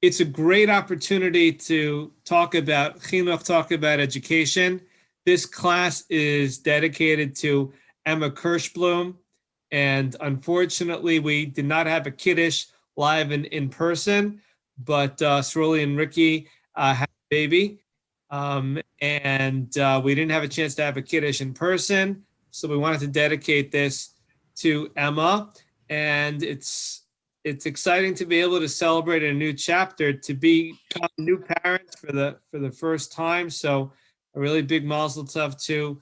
It's a great opportunity to talk about chinuch, talk about education. This class is dedicated to Emma Kirschblum, and unfortunately, we did not have a kiddush live in person, but Sroli and Ricky had a baby, and we didn't have a chance to have a kiddush in person, so we wanted to dedicate this to Emma, and it's exciting to be able to celebrate a new chapter, to become new parents for the first time. So a really big mazel tov to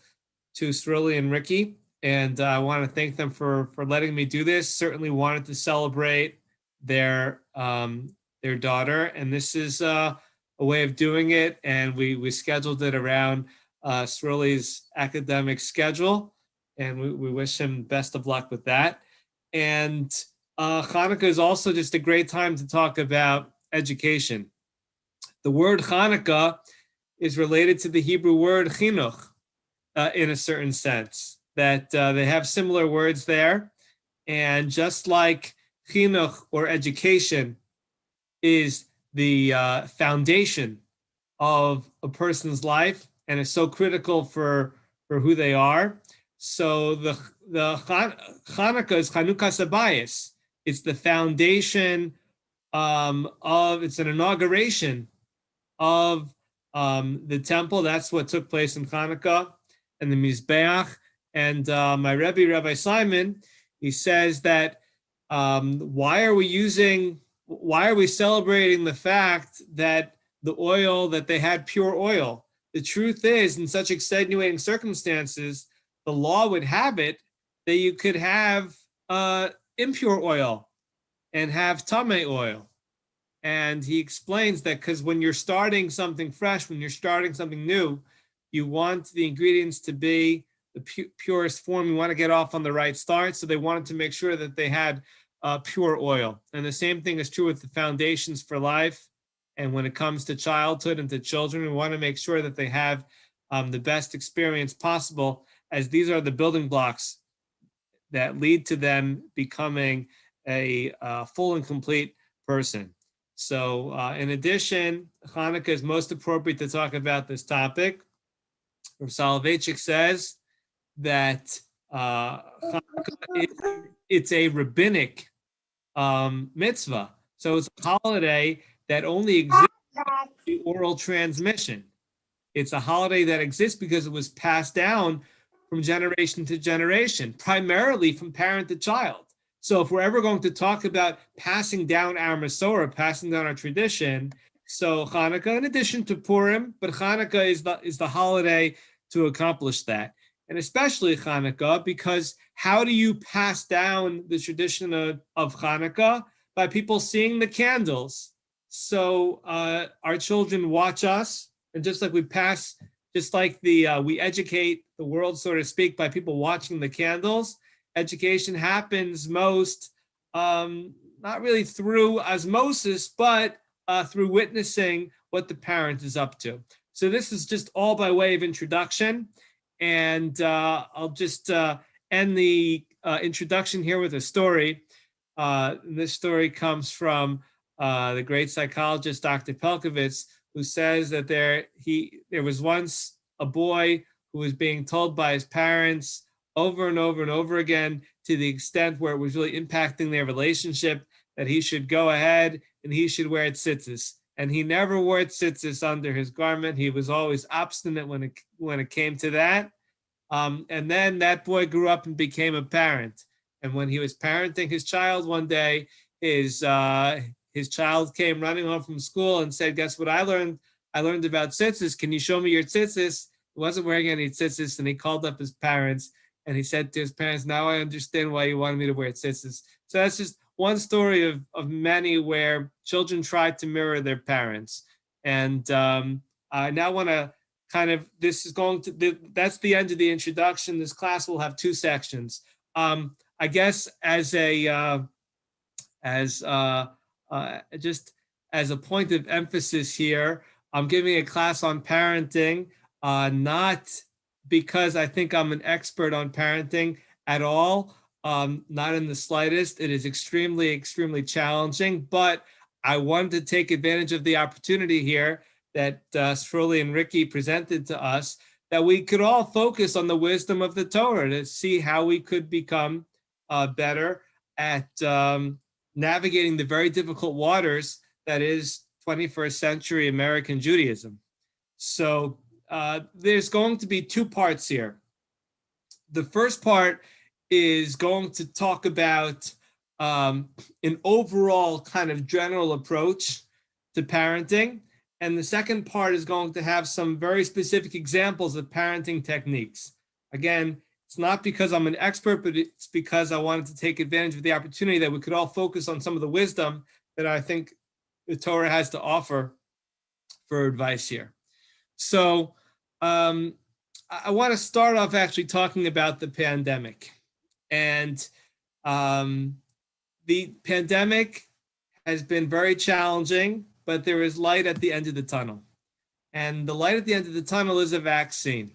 Srili and Ricky, and I want to thank them for letting me do this. Certainly wanted to celebrate their daughter, and this is a way of doing it. And we scheduled it around Srili's academic schedule, and we wish him best of luck with that. And Chanukah is also just a great time to talk about education. The word Chanukah is related to the Hebrew word chinuch in a certain sense, that they have similar words there. And just like chinuch, or education, is the foundation of a person's life and is so critical for who they are, so the Chanukah is Chanukah Sabayis. It's the foundation it's an inauguration of the temple. That's what took place in Chanukah and the Mizbeach. And my Rabbi, Rabbi Simon, he says that why are we celebrating the fact that the oil, that they had pure oil? The truth is, in such extenuating circumstances, the law would have it that you could have impure oil and have tamei oil. And he explains that because when you're starting something fresh, when you're starting something new, you want the ingredients to be the purest form. You want to get off on the right start. So they wanted to make sure that they had pure oil. And the same thing is true with the foundations for life. And when it comes to childhood and to children, we want to make sure that they have the best experience possible, as these are the building blocks that lead to them becoming a full and complete person. So in addition, Chanukah is most appropriate to talk about this topic. Rav Soloveitchik says that Chanukah it's a rabbinic mitzvah. So it's a holiday that only exists in oral transmission. It's a holiday that exists because it was passed down from generation to generation, primarily from parent to child. So if we're ever going to talk about passing down our Masorah, passing down our tradition, so Chanukah, in addition to Purim, but Chanukah is the holiday to accomplish that. And especially Chanukah, because how do you pass down the tradition of Chanukah? By people seeing the candles. So our children watch us, and just like we educate the world, so to speak, by people watching the candles. Education happens most, not really through osmosis, but through witnessing what the parent is up to. So this is just all by way of introduction. And I'll just end the introduction here with a story. This story comes from the great psychologist, Dr. Pelkovitz, who says that there was once a boy who was being told by his parents over and over and over again, to the extent where it was really impacting their relationship, that he should go ahead and he should wear tzitzis. And he never wore tzitzis under his garment. He was always obstinate when it came to that. And then that boy grew up and became a parent. And when he was parenting his child one day, his child came running home from school and said, "Guess what I learned? I learned about tzitzis. Can you show me your tzitzis?" He wasn't wearing any tzitzis, and he called up his parents. And he said to his parents, "Now I understand why you wanted me to wear tzitzis." So that's just one story of many where children try to mirror their parents. And I now want to that's the end of the introduction. This class will have two sections. I guess just as a point of emphasis here, I'm giving a class on parenting, not because I think I'm an expert on parenting at all, not in the slightest. It is extremely, extremely challenging, but I wanted to take advantage of the opportunity here that Sroli and Ricky presented to us, that we could all focus on the wisdom of the Torah to see how we could become better at navigating the very difficult waters that is 21st century American Judaism. So there's going to be two parts here. The first part is going to talk about an overall kind of general approach to parenting. And the second part is going to have some very specific examples of parenting techniques. Again, it's not because I'm an expert, but it's because I wanted to take advantage of the opportunity that we could all focus on some of the wisdom that I think the Torah has to offer for advice here. So I want to start off actually talking about the pandemic. And the pandemic has been very challenging, but there is light at the end of the tunnel. And the light at the end of the tunnel is a vaccine.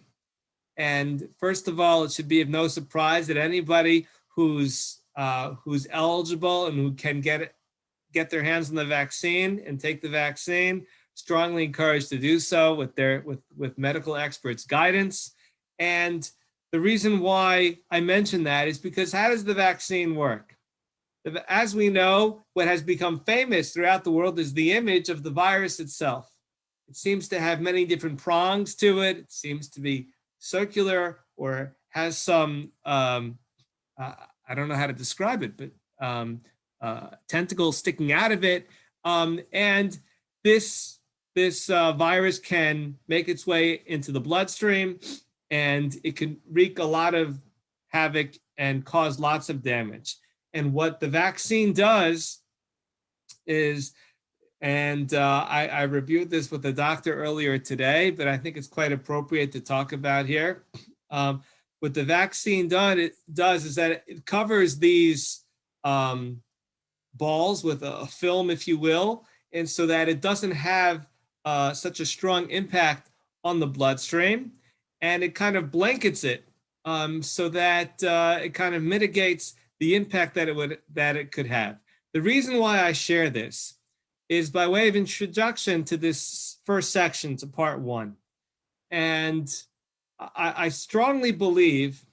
And first of all, it should be of no surprise that anybody who's eligible and who can get their hands on the vaccine and take the vaccine, strongly encouraged to do so with medical experts' guidance. And the reason why I mention that is because how does the vaccine work? As we know, what has become famous throughout the world is the image of the virus itself. It seems to have many different prongs to it. It seems to be circular or has some, I don't know how to describe it, but tentacles sticking out of it. And this virus can make its way into the bloodstream, and it can wreak a lot of havoc and cause lots of damage. And what the vaccine does is, and I reviewed this with the doctor earlier today, but I think it's quite appropriate to talk about here. What the vaccine does is that it covers these balls with a film, if you will, and so that it doesn't have such a strong impact on the bloodstream, and it kind of blankets it so that it kind of mitigates the impact that it could have. The reason why I share this is by way of introduction to this first section, to part one. And I strongly believe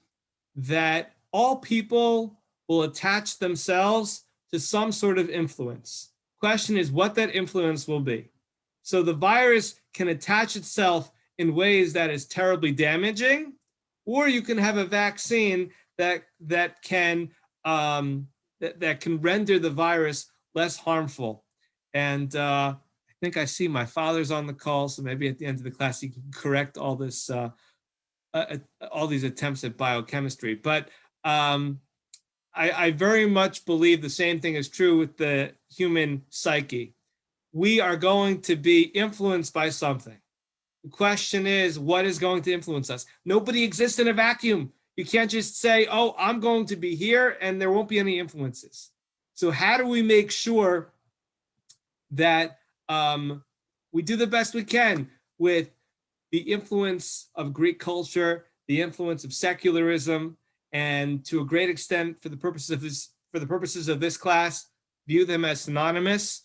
that all people will attach themselves to some sort of influence. Question is what that influence will be. So the virus can attach itself in ways that is terribly damaging, or you can have a vaccine that can render the virus less harmful. And I think I see my father's on the call, so maybe at the end of the class you can correct all this, all these attempts at biochemistry. But I very much believe the same thing is true with the human psyche. We are going to be influenced by something. The question is, what is going to influence us? Nobody exists in a vacuum. You can't just say, oh, I'm going to be here and there won't be any influences. So how do we make sure that we do the best we can with the influence of Greek culture, the influence of secularism, and to a great extent, for the purposes of this class, view them as synonymous.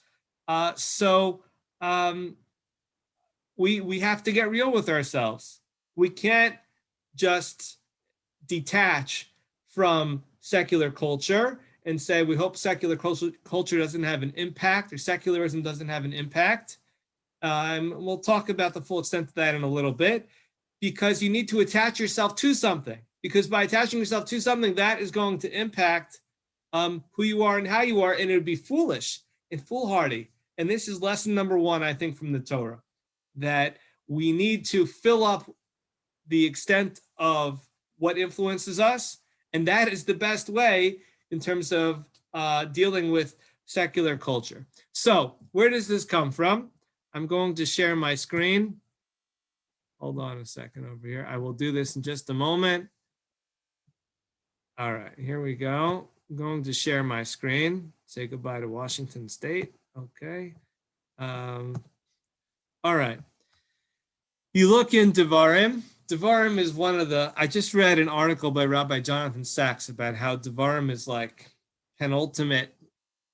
We have to get real with ourselves. We can't just detach from secular culture and say we hope secular culture doesn't have an impact, or secularism doesn't have an impact. We'll talk about the full extent of that in a little bit, because you need to attach yourself to something, because by attaching yourself to something, that is going to impact who you are and how you are, and it would be foolish and foolhardy. And this is lesson number one, I think, from the Torah, that we need to fill up the extent of what influences us, and that is the best way in terms of dealing with secular culture. So where does this come from? I'm going to share my screen. Hold on a second over here. I will do this in just a moment. All right, here we go. I'm going to share my screen. Say goodbye to Washington State. Okay. All right. You look in Devarim. Devarim is one of the, I just read an article by Rabbi Jonathan Sachs about how Devarim is like penultimate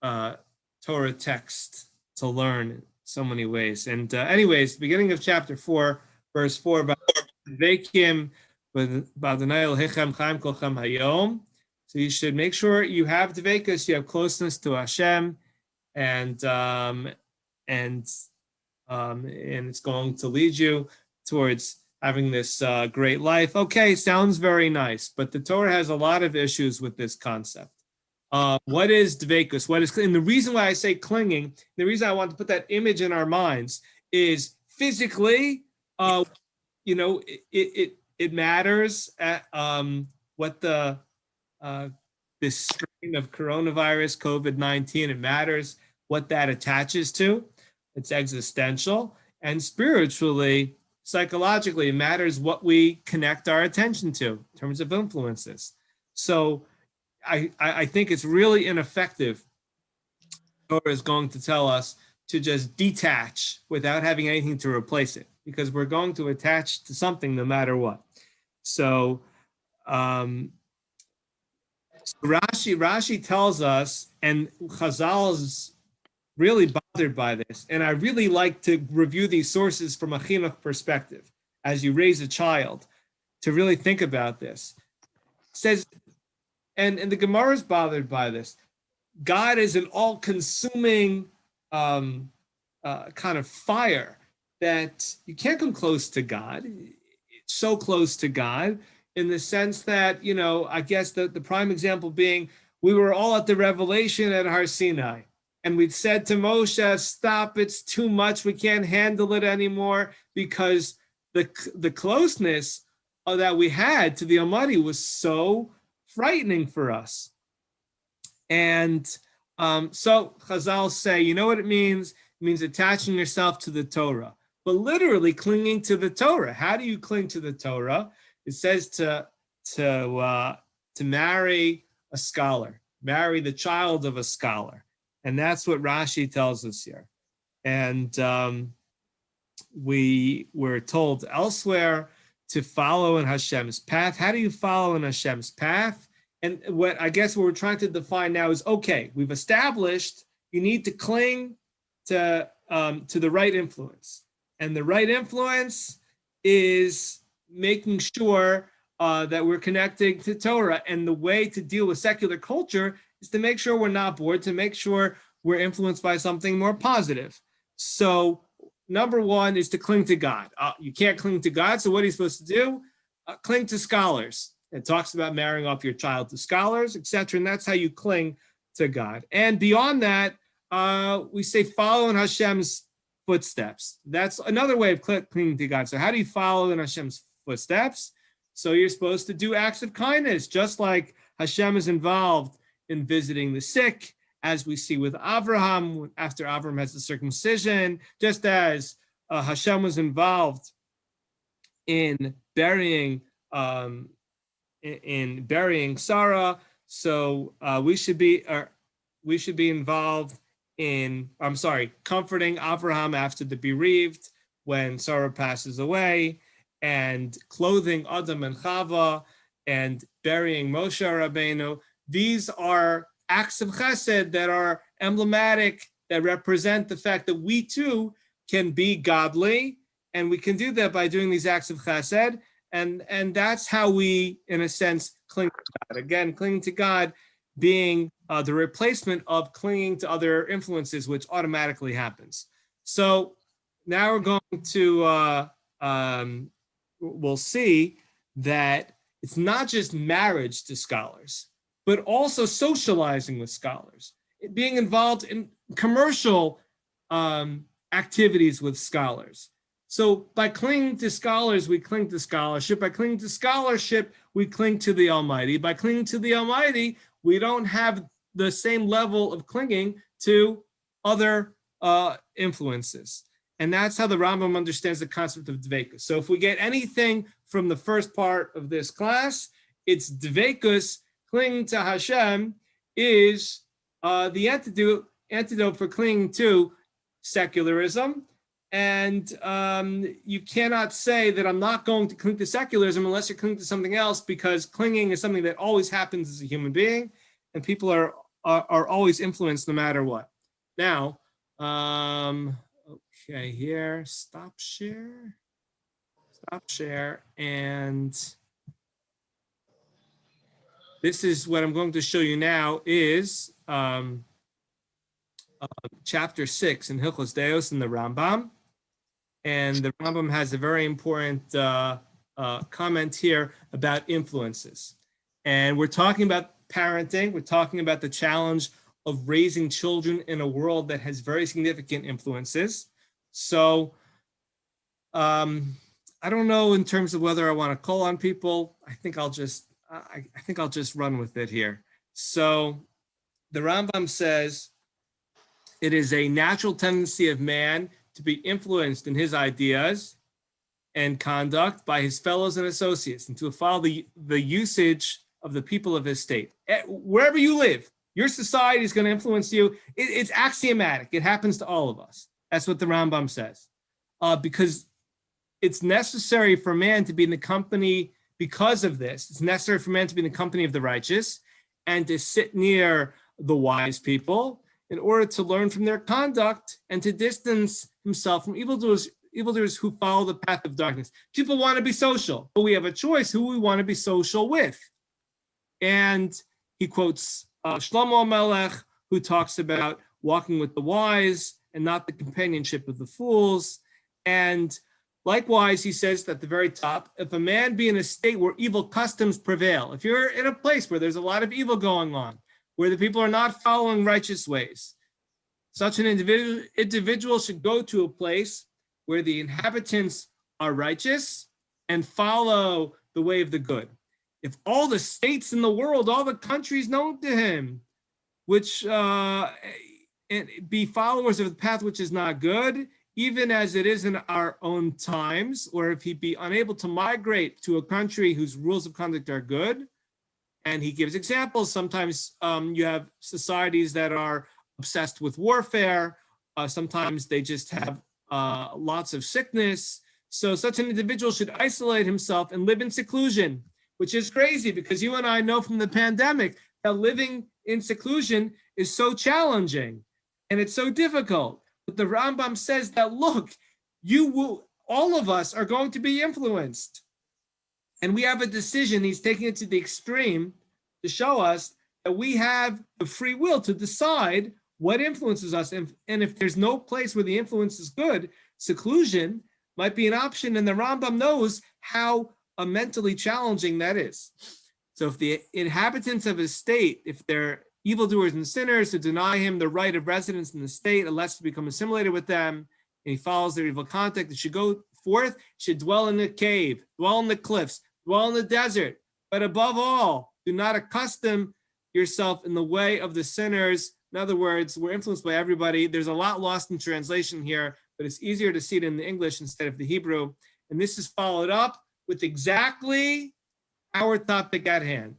Torah text learn in so many ways. And anyways, beginning of chapter 4, verse 4, about Vekim, so you should make sure you have Dvekus, you have closeness to Hashem, and it's going to lead you towards having this great life. Okay, sounds very nice, but the Torah has a lot of issues with this concept. What is dvekus? What is, and the reason why I say clinging, the reason I want to put that image in our minds is physically, it matters at, what this strain of coronavirus, COVID-19, it matters what that attaches to. It's existential. And spiritually, psychologically, it matters what we connect our attention to in terms of influences. So I think it's really ineffective. Torah is going to tell us to just detach without having anything to replace it, because we're going to attach to something no matter what. So, Rashi tells us, and Chazal is really bothered by this, and I really like to review these sources from a chinuch perspective as you raise a child, to really think about this. It says, and the Gemara is bothered by this. God is an all-consuming kind of fire that you can't come close to God. It's so close to God in the sense that, I guess the prime example being, we were all at the revelation at Har Sinai, and we'd said to Moshe, stop, it's too much, we can't handle it anymore, because the closeness that we had to the Almighty was so frightening for us. And so Chazal say, you know what it means? It means attaching yourself to the Torah, but literally clinging to the Torah. How do you cling to the Torah? It says to marry a scholar, marry the child of a scholar. And that's what Rashi tells us here. And we were told elsewhere to follow in Hashem's path. How do you follow in Hashem's path? And what we're trying to define now is, okay, we've established you need to cling to the right influence. And the right influence is making sure that we're connecting to Torah. And the way to deal with secular culture is to make sure we're not bored, to make sure we're influenced by something more positive. So number one is to cling to God. You can't cling to God, so what are you supposed to do? Cling to scholars. It talks about marrying off your child to scholars, etc. And that's how you cling to God. And beyond that, we say follow in Hashem's footsteps. That's another way of clinging to God. So how do you follow in Hashem's footsteps? So you're supposed to do acts of kindness, just like Hashem is involved in visiting the sick, as we see with Avraham, after Avraham has the circumcision, just as Hashem was involved in burying Sarah. So we should be involved in, comforting Avraham after the bereaved when Sarah passes away, and clothing Adam and Chava, and burying Moshe Rabbeinu. These are acts of chesed that are emblematic, that represent the fact that we too can be godly, and we can do that by doing these acts of chesed, and that's how we, in a sense, cling to God. Again, clinging to God being the replacement of clinging to other influences, which automatically happens. So now we're going to, we'll see that it's not just marriage to scholars, but also socializing with scholars, being involved in commercial activities with scholars. So by clinging to scholars, we cling to scholarship. By clinging to scholarship, we cling to the Almighty. By clinging to the Almighty, we don't have the same level of clinging to other influences. And that's how the Rambam understands the concept of dvekus. So if we get anything from the first part of this class, it's dvekus. Clinging to Hashem is the antidote for clinging to secularism. And you cannot say that I'm not going to cling to secularism unless you're clinging to something else, because clinging is something that always happens as a human being, and people are always influenced no matter what. Now, Okay, here, stop share, and this is what I'm going to show you now is chapter 6 in Hilchos Deos in the Rambam. And the Rambam has a very important comment here about influences. And we're talking about parenting. We're talking about the challenge of raising children in a world that has very significant influences. So I don't know in terms of whether I want to call on people. I think I'll just run with it here. So the Rambam says it is a natural tendency of man to be influenced in his ideas and conduct by his fellows and associates, and to follow the usage of the people of his state. Wherever you live, your society is going to influence you. It's axiomatic. It happens to all of us. That's what the Rambam says. Because it's necessary for man to be in the company, because of this, it's necessary for man to be in the company of the righteous and to sit near the wise people in order to learn from their conduct and to distance himself from evildoers who follow the path of darkness. People want to be social, but we have a choice who we want to be social with. And he quotes Shlomo Melech, who talks about walking with the wise and not the companionship of the fools. And likewise, he says at the very top, if a man be in a state where evil customs prevail, if you're in a place where there's a lot of evil going on, where the people are not following righteous ways, such an individual should go to a place where the inhabitants are righteous and follow the way of the good. If all the states in the world, all the countries known to him, which be followers of the path which is not good, even as it is in our own times, or if he be unable to migrate to a country whose rules of conduct are good. And he gives examples. Sometimes you have societies that are obsessed with warfare. Sometimes they just have lots of sickness. So such an individual should isolate himself and live in seclusion, which is crazy because you and I know from the pandemic that living in seclusion is so challenging and it's so difficult. But the Rambam says that, look, all of us are going to be influenced. And we have a decision. He's taking it to the extreme to show us that we have the free will to decide what influences us. And if there's no place where the influence is good, seclusion might be an option. And the Rambam knows how mentally challenging that is. So if the inhabitants of his state, if they're evildoers and sinners who deny him the right of residence in the state unless to become assimilated with them, and he follows their evil conduct, it should go forth, should dwell in the cave, dwell in the cliffs, dwell in the desert. But above all, do not accustom yourself in the way of the sinners. In other words, we're influenced by everybody. There's a lot lost in translation here, but it's easier to see it in the English instead of the Hebrew. And this is followed up with exactly our topic at hand,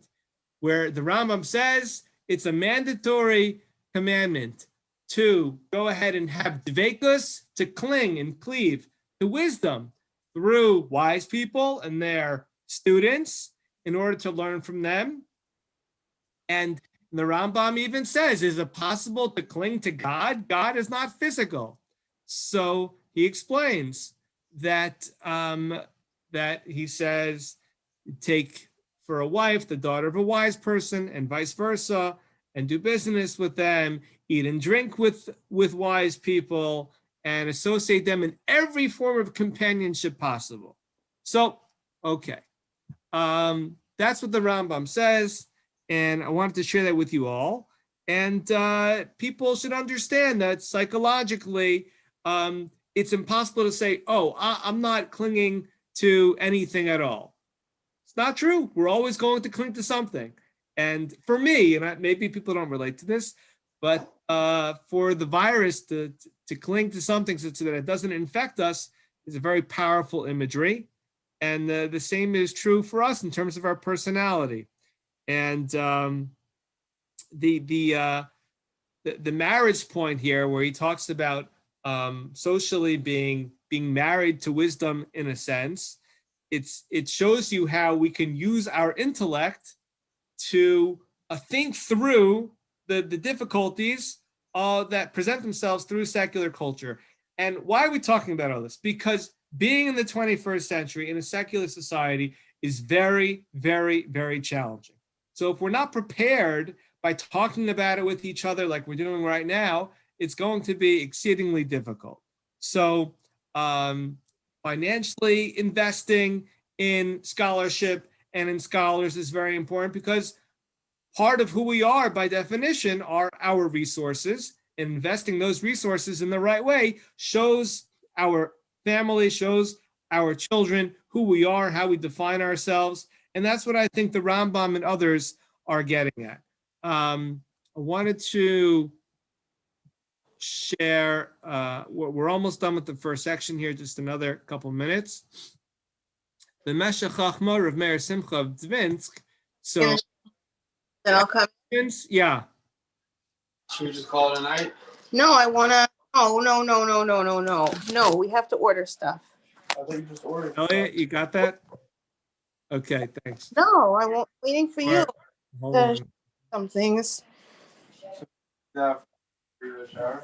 where the Rambam says it's a mandatory commandment to go ahead and have dveikus, to cling and cleave to wisdom through wise people and their students in order to learn from them. And the Rambam even says, is it possible to cling to God? God is not physical. So he explains that he says, take for a wife the daughter of a wise person and vice versa, and do business with them, eat and drink with wise people, and associate them in every form of companionship possible. So, okay. That's what the Rambam says, and I wanted to share that with you all. And people should understand that psychologically, it's impossible to say, oh, I'm not clinging to anything at all. It's not true. We're always going to cling to something. And for me, and maybe people don't relate to this, but for the virus to cling to something so that it doesn't infect us is a very powerful imagery. And the same is true for us in terms of our personality. And the marriage point here, where he talks about socially being married to wisdom in a sense, it shows you how we can use our intellect to think through the difficulties that present themselves through secular culture. And why are we talking about all this? Because being in the 21st century in a secular society is very, very, very challenging. So if we're not prepared by talking about it with each other like we're doing right now, it's going to be exceedingly difficult. So financially investing in scholarship and in scholars is very important, because part of who we are by definition are our resources, and investing those resources in the right way shows our family, shows our children who we are, how we define ourselves. And that's what I think the Rambam and others are getting at. I wanted to share, we're almost done with the first section here, just another couple minutes. The Meshech Chachma of Meir Simcha of Dvinsk. So, then I'll come. Yeah. Should we just call it a night? No, I want to. No, we have to order stuff. I thought you just ordered. Elliot, you got that? Okay, thanks. No, I won't. Waiting for you. Hold on. Some things. Yeah. For the shower.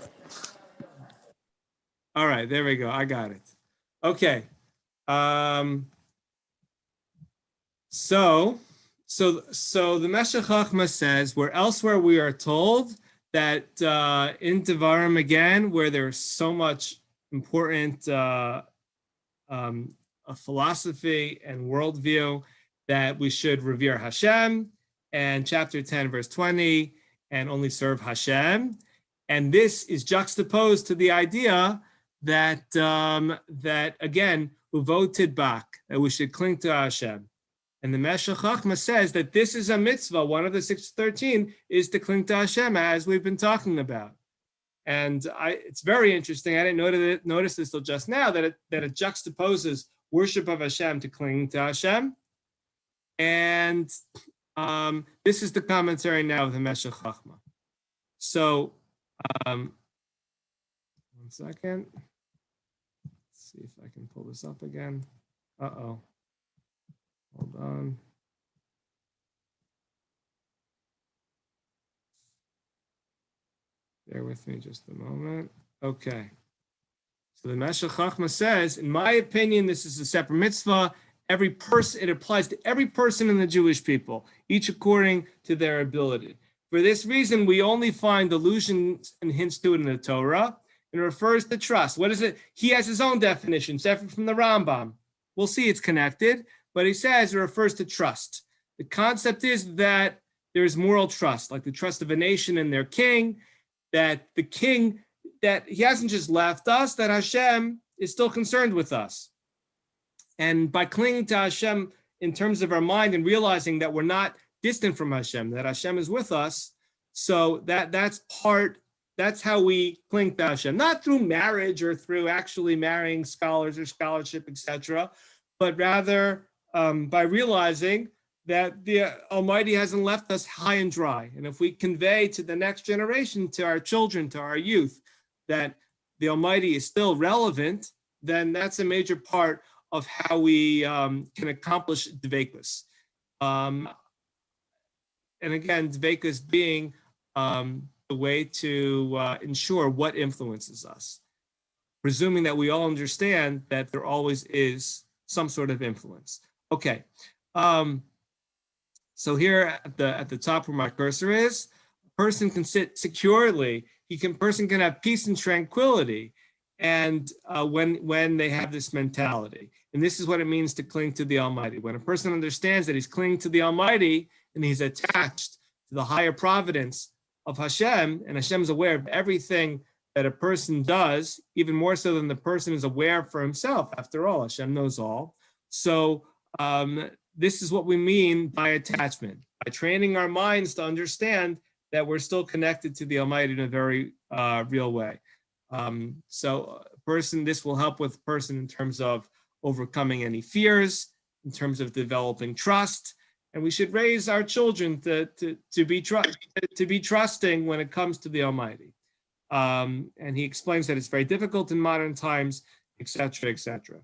All right, there we go. I got it. Okay. So the Meshech Chachma says, where elsewhere we are told that in Devarim again, where there's so much important a philosophy and worldview, that we should revere Hashem, and chapter 10, verse 20, and only serve Hashem. And this is juxtaposed to the idea that that again, uvot tidbak, that we should cling to Hashem. And the Meshech Chachma says that this is a mitzvah. One of the 613 is to cling to Hashem, as we've been talking about. And it's very interesting. I didn't notice this till just now, that it juxtaposes worship of Hashem to clinging to Hashem. And this is the commentary now of the Meshech Chachma. So, 1 second. Let's see if I can pull this up again. Uh-oh. Hold on. Bear with me just a moment. Okay. So the Meshech Chachma says, in my opinion, this is a separate mitzvah. Every person, it applies to every person in the Jewish people, each according to their ability. For this reason, we only find allusions and hints to it in the Torah, and it refers to trust. What is it? He has his own definition, separate from the Rambam. We'll see it's connected, but he says it refers to trust. The concept is that there is moral trust, like the trust of a nation in their king, that the king, that he hasn't just left us, that Hashem is still concerned with us. And by clinging to Hashem in terms of our mind and realizing that we're not distant from Hashem, that Hashem is with us, so that's how we cling to Hashem, not through marriage or through actually marrying scholars or scholarship, etc., but rather by realizing that the Almighty hasn't left us high and dry. And if we convey to the next generation, to our children, to our youth, that the Almighty is still relevant, then that's a major part of how we can accomplish dveikus. And again, dveikus being the way to ensure what influences us, presuming that we all understand that there always is some sort of influence. Okay. So here at the top where my cursor is, a person can sit securely. Person can have peace and tranquility, and when they have this mentality. And this is what it means to cling to the Almighty. When a person understands that he's clinging to the Almighty and he's attached to the higher providence of Hashem, and Hashem is aware of everything that a person does, even more so than the person is aware for himself. After all, Hashem knows all. So this is what we mean by attachment, by training our minds to understand that we're still connected to the Almighty in a very real way. So this will help with a person in terms of overcoming any fears, in terms of developing trust. And we should raise our children to be trusting when it comes to the Almighty. And he explains that it's very difficult in modern times, etc., etc.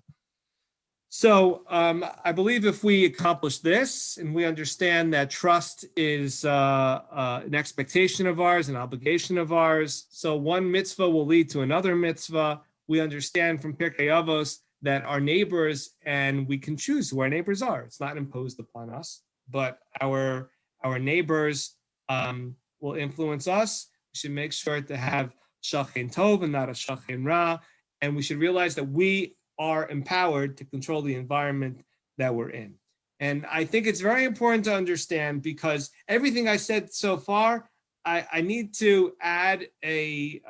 So I believe if we accomplish this and we understand that trust is an expectation of ours, an obligation of ours, so one mitzvah will lead to another mitzvah. We understand from Pirkei Avos that our neighbors, and we can choose who our neighbors are. It's not imposed upon us, but our neighbors will influence us. We should make sure to have shachen tov and not a shachen ra, and we should realize that we are empowered to control the environment that we're in. And I think it's very important to understand, because everything I said so far, I need to add a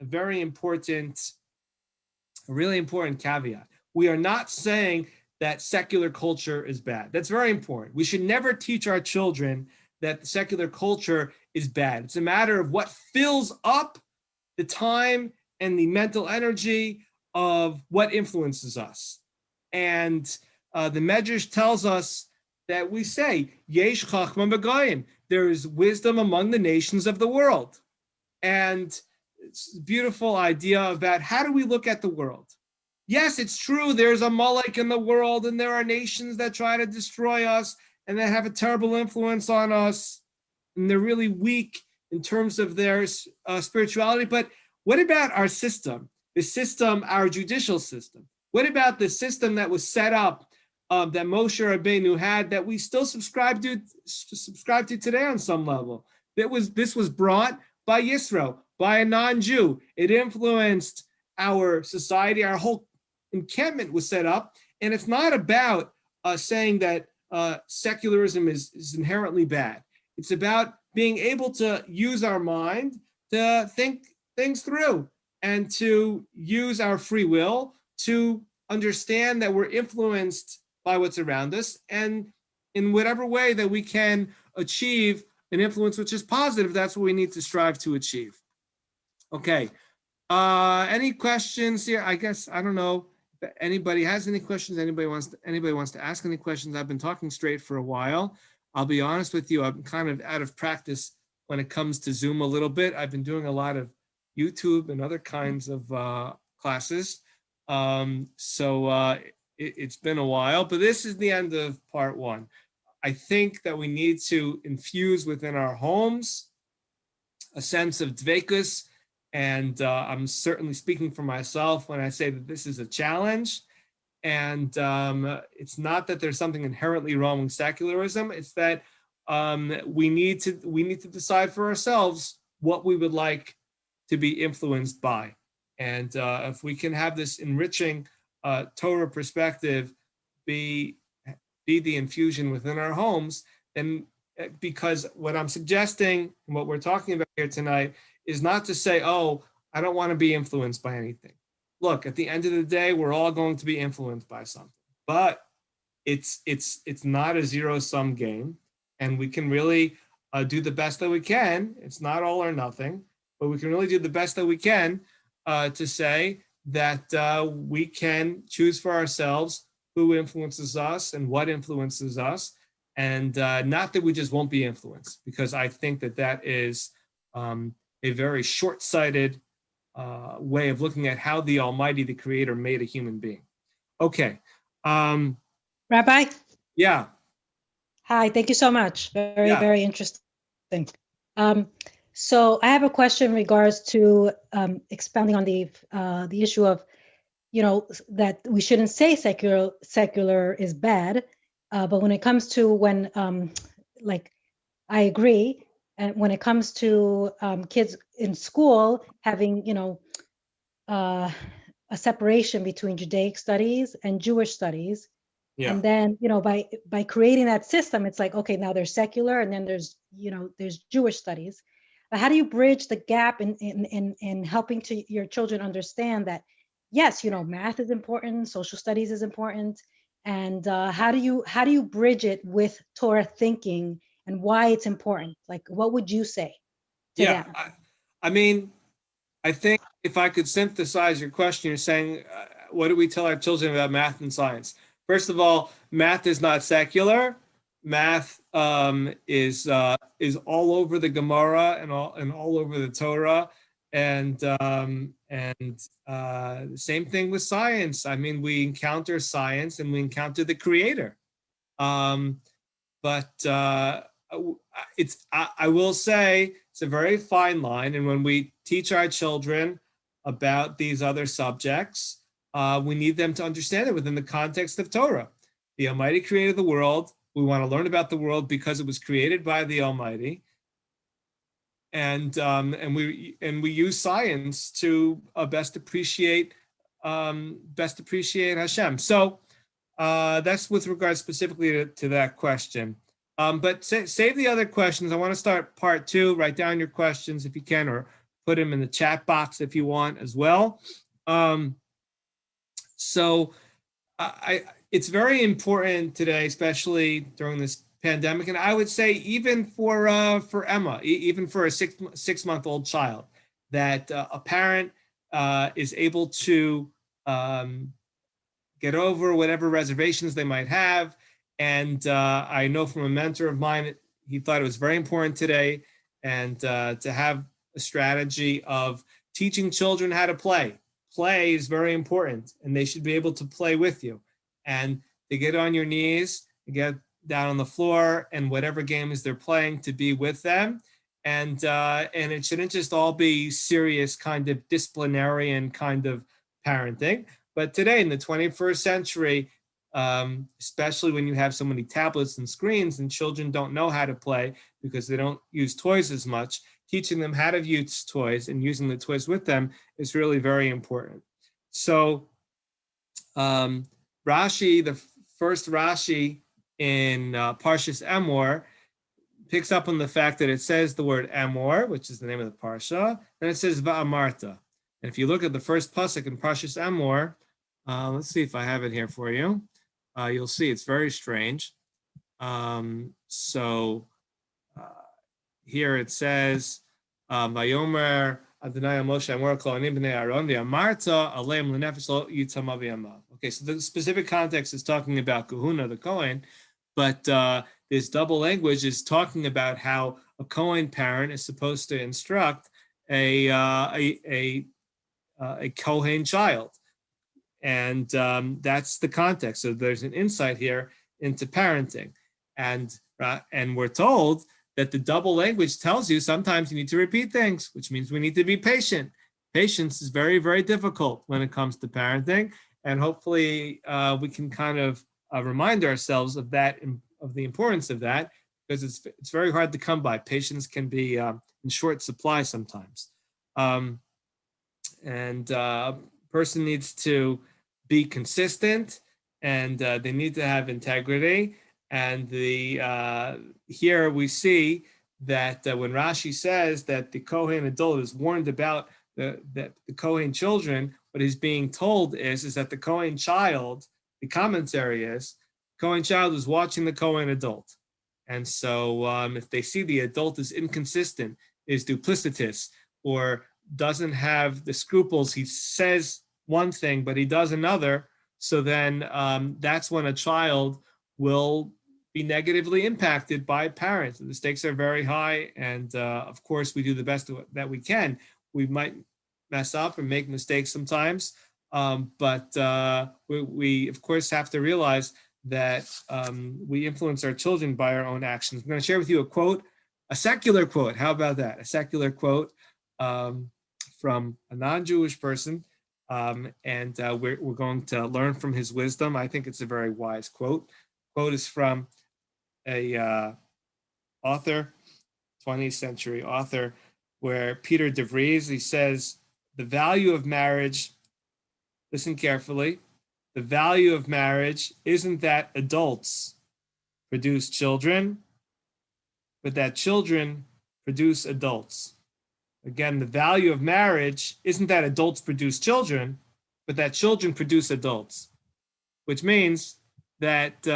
really important caveat. We are not saying that secular culture is bad. That's very important. We should never teach our children that secular culture is bad. It's a matter of what fills up the time and the mental energy of what influences us. And the Medrash tells us that we say, Yesh chachma b'goyim, there is wisdom among the nations of the world. And it's a beautiful idea about how do we look at the world. Yes, it's true, there's a Molech in the world, and there are nations that try to destroy us, and that have a terrible influence on us, and they're really weak in terms of their spirituality. But what about our system? The system, our judicial system? What about the system that was set up that Moshe Rabbeinu had, that we still subscribe to today on some level? This was brought by Yisro, by a non-Jew. It influenced our society. Our whole encampment was set up, and it's not about saying that secularism is inherently bad. It's about being able to use our mind to think things through, and to use our free will to understand that we're influenced by what's around us, and in whatever way that we can achieve an influence which is positive, that's what we need to strive to achieve. Okay, any questions here? I guess, I don't know if anybody has any questions, anybody wants to ask any questions. I've been talking straight for a while. I'll be honest with you, I'm kind of out of practice when it comes to Zoom a little bit. I've been doing a lot of YouTube and other kinds of classes. It's been a while, but this is the end of part one. I think that we need to infuse within our homes a sense of dveikus, and I'm certainly speaking for myself when I say that this is a challenge. And it's not that there's something inherently wrong with secularism. It's that we need to decide for ourselves what we would like to be influenced by. And if we can have this enriching Torah perspective be the infusion within our homes, then, because what I'm suggesting and what we're talking about here tonight is not to say, oh, I don't want to be influenced by anything. Look, at the end of the day, we're all going to be influenced by something, but it's not a zero-sum game, and we can really do the best that we can. It's not all or nothing, but we can really do the best that we can to say that we can choose for ourselves who influences us and what influences us, and not that we just won't be influenced, because I think that is a very short-sighted way of looking at how the Almighty, the Creator, made a human being. Okay. Rabbi? Yeah. Hi, thank you so much. Very, Yeah. very interesting. So I have a question in regards to expounding on the issue of, that we shouldn't say secular is bad, but when it comes to I agree, and when it comes to kids in school having, a separation between Judaic studies and Jewish studies. Yeah. And then, by creating that system, it's like, okay, now there's secular, and then there's Jewish studies. But how do you bridge the gap in helping to your children understand that, yes, math is important, social studies is important, and how do you bridge it with Torah thinking and why it's important? Like, what would you say to them? I mean, I think if I could synthesize your question, you're saying, what do we tell our children about math and science? First of all, math is not secular. Math is all over the Gemara and all over the Torah, Same thing with science. I mean, we encounter science and we encounter the creator. But I will say it's a very fine line. And when we teach our children about these other subjects, we need them to understand it within the context of Torah. The Almighty created the world. We want to learn about the world because it was created by the Almighty. And we use science to best appreciate Hashem. So that's with regard specifically to that question. But save the other questions. I want to start part 2. Write down your questions if you can, or put them in the chat box if you want as well. It's very important today, especially during this pandemic, and I would say even for Emma, even for a six-month-old child, that a parent is able to get over whatever reservations they might have. And I know from a mentor of mine, he thought it was very important today, and to have a strategy of teaching children how to play. Play is very important, and they should be able to play with you. And to get on your knees, get down on the floor, and whatever games they're playing, to be with them. And it shouldn't just all be serious kind of disciplinarian kind of parenting. But today in the 21st century, especially when you have so many tablets and screens and children don't know how to play because they don't use toys as much, teaching them how to use toys and using the toys with them is really very important. So Rashi, the first Rashi in Parshas Emor, picks up on the fact that it says the word Emor, which is the name of the Parsha, and it says Va'amarta. And if you look at the first pasuk in Parshas Emor, let's see if I have it here for you. You'll see it's very strange. Here it says, Vayomer Adonai Moshe Amor Kohanim b'nei Aaron v'amarta aleim l'nefesh lo yitama v'yama. Okay, so the specific context is talking about Kahuna, the Kohen, but this double language is talking about how a Kohen parent is supposed to instruct a Kohen child. And that's the context. So there's an insight here into parenting. And we're told that the double language tells you sometimes you need to repeat things, which means we need to be patient. Patience is very, very difficult when it comes to parenting. And hopefully we can kind of remind ourselves of that, of the importance of that, because it's very hard to come by. Patience can be in short supply sometimes. Person needs to be consistent, and they need to have integrity. And here we see that when Rashi says that the Kohen adult is warned about the Kohen children, what he's being told is that the Kohen child, the commentary is, Kohen child is watching the Kohen adult. And so if they see the adult is inconsistent, is duplicitous, or doesn't have the scruples, he says one thing, but he does another, so then that's when a child will be negatively impacted by parents. The stakes are very high, and of course we do the best that we can. We might mess up and make mistakes sometimes, but we of course have to realize that we influence our children by our own actions. I'm going to share with you a quote, a secular quote. How about that? A secular quote from a non-Jewish person, and we're going to learn from his wisdom. I think it's a very wise quote. Quote is from a author, 20th century author, where Peter de Vries, he says, the value of marriage, listen carefully, the value of marriage isn't that adults produce children, but that children produce adults. Again, the value of marriage isn't that adults produce children, but that children produce adults, which means that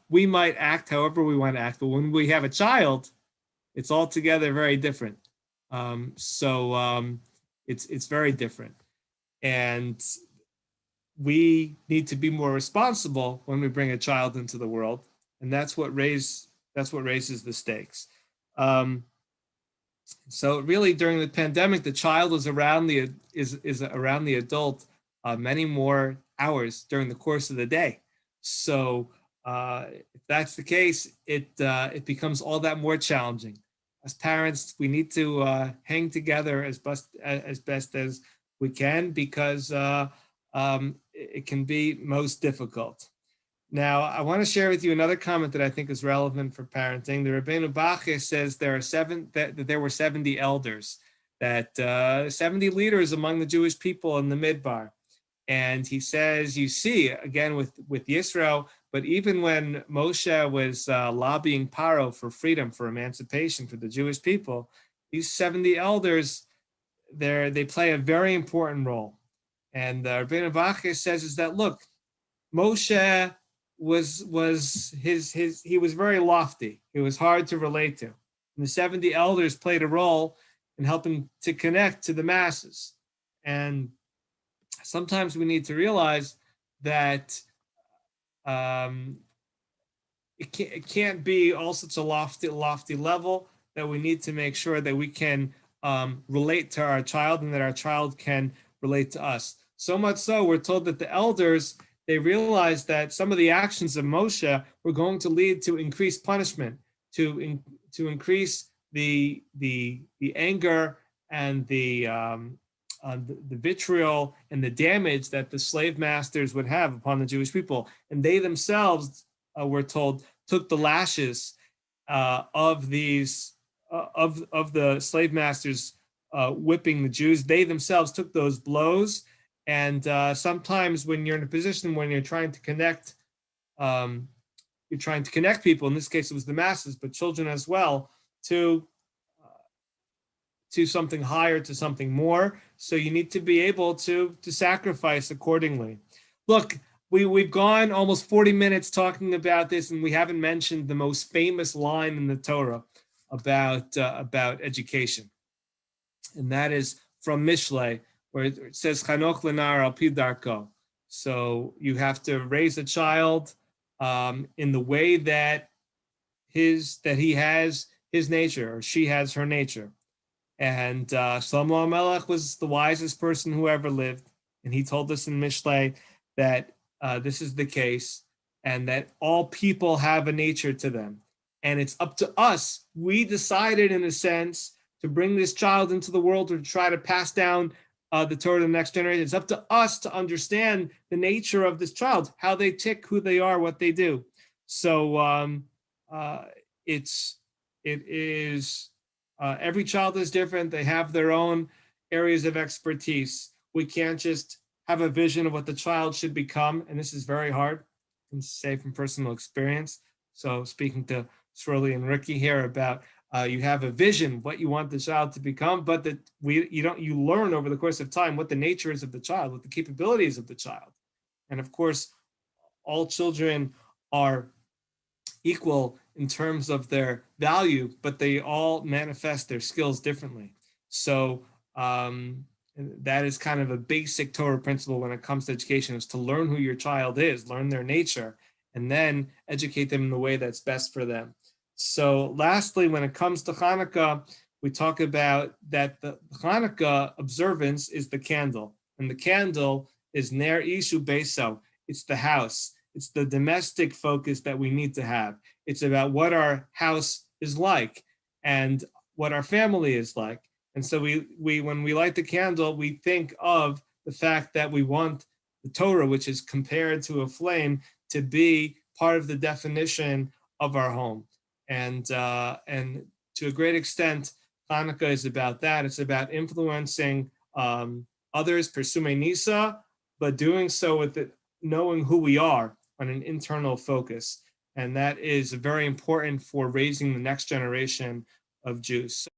we might act however we want to act, but when we have a child, it's altogether very different. It's very different. And we need to be more responsible when we bring a child into the world, and that's what raises the stakes. So really, during the pandemic, the child is around the around the adult many more hours during the course of the day. So if that's the case, it becomes all that more challenging. As parents, we need to hang together as best as we can, because it can be most difficult. Now, I want to share with you another comment that I think is relevant for parenting. The Rabbeinu Bachya says there were 70 elders, that 70 leaders among the Jewish people in the Midbar. And he says, you see, again with Yisro, but even when Moshe was lobbying Paro for freedom, for emancipation for the Jewish people, these 70 elders, they play a very important role. And Rabbeinu Bachya says is that, look, Moshe he was very lofty. He was hard to relate to. And the 70 elders played a role in helping to connect to the masses. And sometimes we need to realize that it can't be all such a lofty level, that we need to make sure that we can relate to our child, and that our child can relate to us. So much so, we're told that the elders, they realized that some of the actions of Moshe were going to lead to increased punishment, to increase the anger and the vitriol and the damage that the slave masters would have upon the Jewish people. And they themselves, we're told, took the lashes of the slave masters whipping the Jews. They themselves took those blows. And sometimes when you're in a position when you're trying to connect, people, in this case it was the masses, but children as well, to something higher, to something more. So you need to be able to sacrifice accordingly. Look, we've gone almost 40 minutes talking about this, and we haven't mentioned the most famous line in the Torah about education. And that is from Mishlei, where it says, Chanukah lenar al pi darko. So you have to raise a child in the way that he has his nature, or she has her nature. And Shlomo HaMelech was the wisest person who ever lived. And he told us in Mishlei that this is the case, and that all people have a nature to them. And it's up to us. We decided, in a sense, to bring this child into the world, or to try to pass down the Torah to the next generation. It's up to us to understand the nature of this child, how they tick, who they are, what they do. So every child is different. They have their own areas of expertise. We can't just have a vision of what the child should become. And this is very hard, I can say from personal experience. So speaking to Shirley and Ricky here about you have a vision what you want the child to become, but that you learn over the course of time what the nature is of the child, what the capabilities of the child. And of course, all children are equal in terms of their value, but they all manifest their skills differently. So that is kind of a basic Torah principle when it comes to education, is to learn who your child is, learn their nature, and then educate them in the way that's best for them. So lastly, when it comes to Chanukah, we talk about that the Chanukah observance is the candle, and the candle is Ner Ishu Beso. It's the house. It's the domestic focus that we need to have. It's about what our house is like and what our family is like. And so we when we light the candle, we think of the fact that we want the Torah, which is compared to a flame, to be part of the definition of our home. And to a great extent, Chanukah is about that. It's about influencing others, Persume Nisa, but doing so with it, knowing who we are on an internal focus. And that is very important for raising the next generation of Jews.